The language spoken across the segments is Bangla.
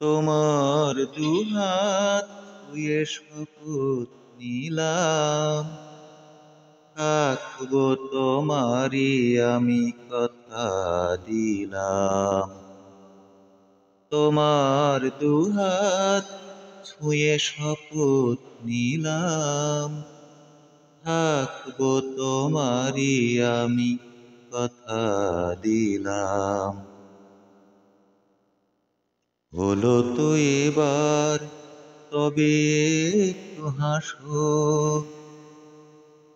তোমার দুহাত ছুঁয়ে শপথ নিলাম, থাকবো তোমারই আমি কথা দিলাম। তোমার দুহাত ছুঁয়ে শপথ নিলাম, থাকবো তোমারই আমি কথা দিলাম। হলো তো এবার তবে একটু হাসো,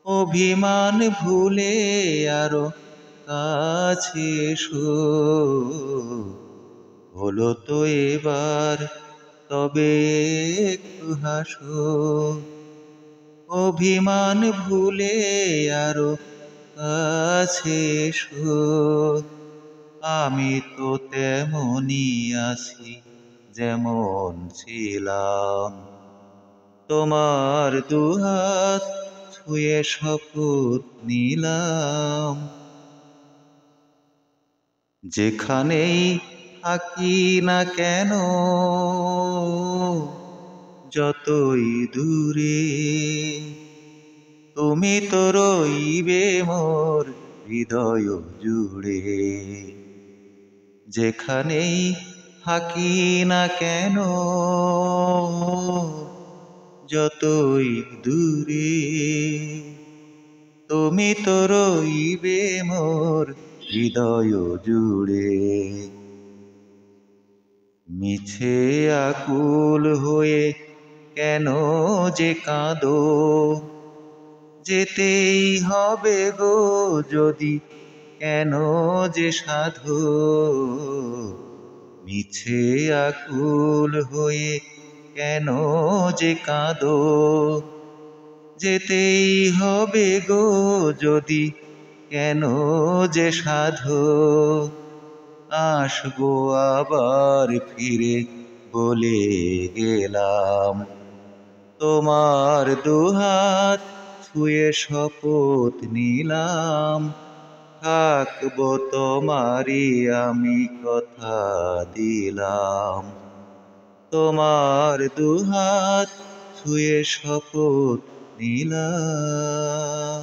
অভিমান ভুলে আরো কাছে এসো। হলো তো এবার তবে একটু হাসো, অভিমান ভুলে আরো কাছে এসো। আমি তো তেমনই আছি যেমন ছিলাম, তোমার দুহাত ছুঁয়ে শপথ নিলাম। যেখানেই থাকি না কেন, যতই দূরে, তুমি তো রইবে মোর হৃদয় জুড়ে। যেখানেই থাকি না কেন, যতই দূরে, তুমি তো রইবে মোর হৃদয় জুড়ে। মিছে আকুল হয়ে কেন যে কাঁদো, যেতেই হবে গো যদি কেন যে সাধো। মিছে আকুল হয়ে কেন যে কাঁদো, যেতেই হবে গো যদি কেন যে সাধো। আসবো আবার ফিরে বলে গেলাম, তোমার দুহাত ছুঁয়ে শপথ নিলাম। থাকবো তোমারই আমি কথা দিলাম, তোমার দুহাত ছুঁয়ে শপথ নিলাম।